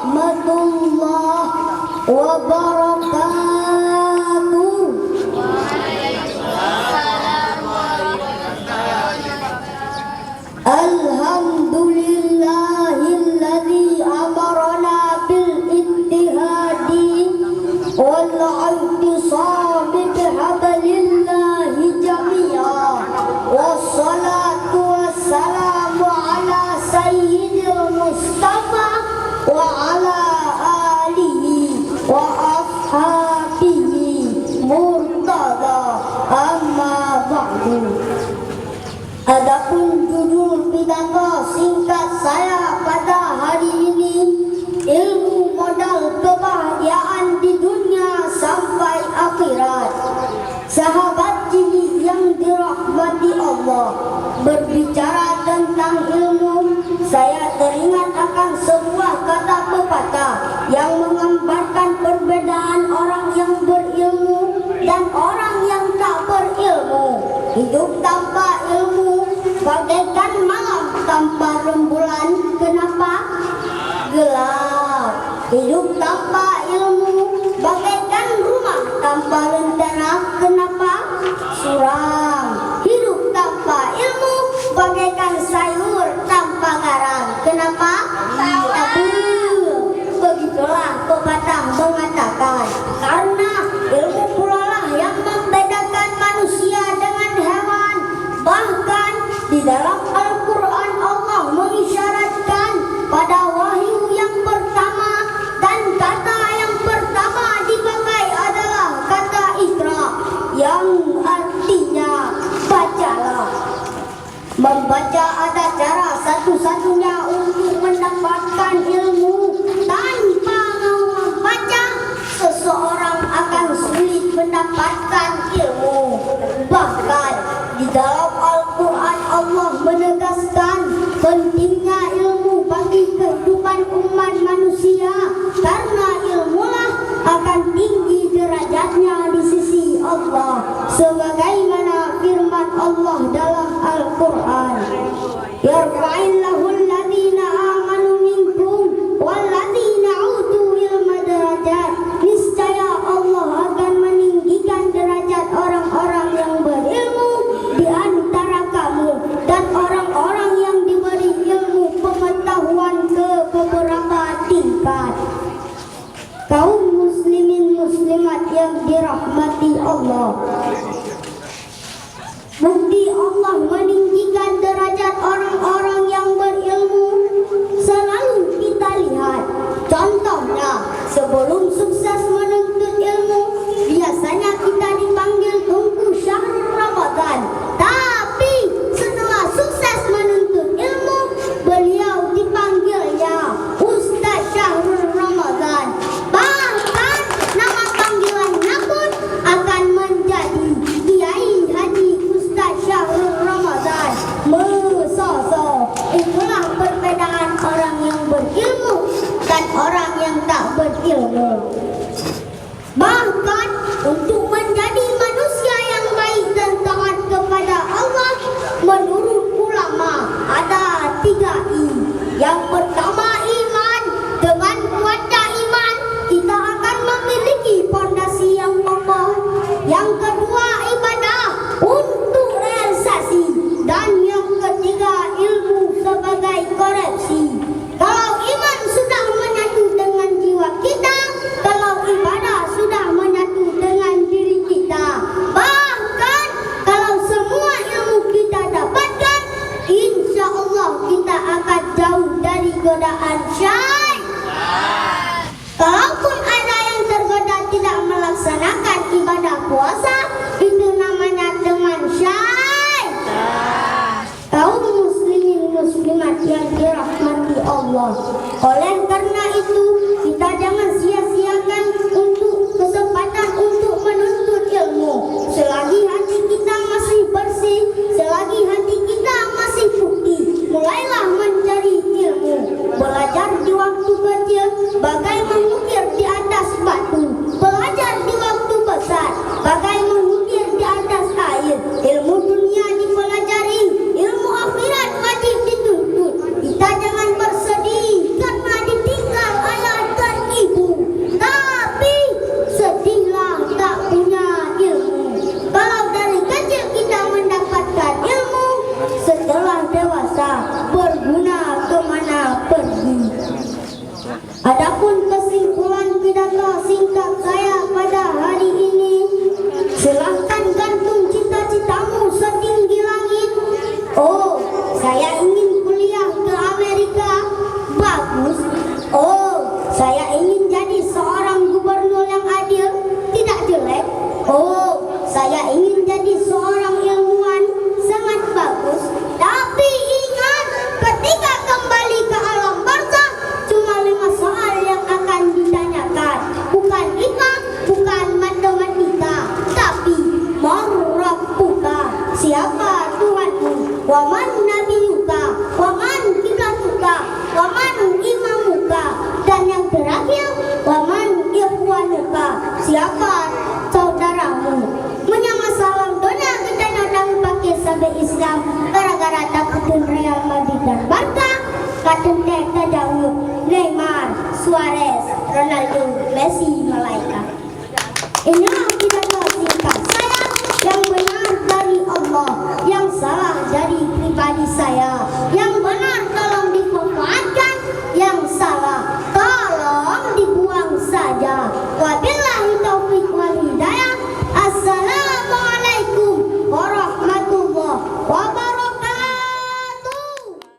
warahmatullahi wabarakatuh. Alhamdulillahilladzi amarna bil ittihadi wal i'tisami bihablillahi jami'a. Wassalatu wassalamu ala sayyidil Mustafa wa ala alihi wa ashabihi murtada, amma ba'du. Adapun judul pidato singkat saya pada hari ini, ilmu modal kebahagiaan di dunia sampai akhirat. Sahabat Jimmy yang dirahmati Allah, berbicara tentang ilmu, saya teringat akan sebuah kata pepatah yang menggambarkan perbedaan orang yang berilmu dan orang yang tak berilmu. Hidup tanpa ilmu bagaikan malam tanpa rembulan. Kenapa? Gelap. Hidup tanpa ilmu bagaikan rumah tanpa lentera. Kenapa? Suram. Hidup tanpa ilmu bagaikan sayur tanpa garam. Kenapa? Tabu. Begitulah pepatah mengatakan, karena ilmu pula lah yang membedakan manusia dengan hewan. Bahkan di dalam Al-Quran Allah mengisyaratkan pada wahyu yang pertama, dan kata yang pertama dipakai adalah kata Iqra, yang artinya bacalah. Membaca ada cara satu-satunya untuk mendapatkan ilmu. Tanpa mau membaca, seseorang akan sulit mendapatkan ilmu. Bahkan di dalam Al-Quran Allah menegaskan pentingnya ilmu bagi kehidupan umat manusia, karena ilmulah akan tinggi derajatnya di sisi Allah, sebagaimana firman Allah dalam Al-Quran, yarfa'illahu alladhina amanu minkum walladhina utul ilma darajat. Niscaya Allah akan meninggikan derajat orang-orang yang berilmu di antara kamu dan orang-orang yang diberi ilmu pengetahuan ke beberapa tingkat. Kaum muslimin muslimat yang dirahmati Allah, bukti Allah meninggikan derajat orang-orang yang berilmu selalu kita lihat. Contohnya, sebelum sukses menuntut ilmu, biasanya kita dipanggil tunggu syahrul Ramadan. Tapi setelah sukses menuntut ilmu, beliau dipanggilnya Ustaz Syahrul Ramadan. Bahkan nama panggilannya pun akan menjadi Kiai Haji Ustaz Syahrul Ramadan. Mesoso. Itulah perbedaan orang yang berilmu dan orang yang tak berilmu. Bahkan untuk menjadi manusia yang baik dan taat kepada Allah, menurut ulama ada 3 I. Yang pertama iman. Dengan kuatnya iman, kita akan memiliki fondasi yang kokoh. Yang kedua ibadah untuk realisasi, dan yang ketiga ilmu sebagai koreksi. Kalau iman sudah menyatu dengan jiwa kita, kalau ibadah sudah menyatu dengan diri kita, bahkan kalau semua ilmu kita dapatkan, insya Allah kita akan jauh dari godaan syaitan. Kalaupun ada yang tergoda tidak melaksanakan ibadah puasa, itu namanya teman syaitan. Kaum muslimin muslimat yang dirahmati Allah, oleh karena itu kita jangan sia-siakan untuk kesempatan untuk menuntut ilmu. Selagi hati kita masih bersih, selagi hati kita masih putih, mulailah mencari ilmu. Belajar di waktu kecil bagai mengukir di atas batu, belajar di waktu besar bagai mengukir di atas air. Ilmu dunia dipelajari, ilmu akhirat wajib dituntut. Kita jangan bersedih karena ditinggal ayah Adapun kesimpulan pidato singkat saya pada hari ini, silahkan gantung cita-citamu setinggi langit. Oh, saya ingin kuliah ke Amerika. Bagus. Oh, saya ingin jadi seorang gubernur yang adil. Tidak jelek. Oh, saya ingin jadi seorang ilmuwan. Sangat bagus. Tapi ingat, ketika kembali ke alam barzakh, cuma 5 soal yang akan ditanyakan. Bukan hikmah, bukan matematika, tapi man rabbuka, siapa Tuhanmu, wa man nabiyuka, wa man kiblatuka, wa man imamuka, dan yang terakhir, wa man ikhwanuka, siapa saudaramu. Menyama salam dona kita datang pakai sabe Islam gara-gara takutin Real Madrid dan Barca, katun teh Daud, Neymar, Suarez, Ronaldo, Messi, malaikat. Inilah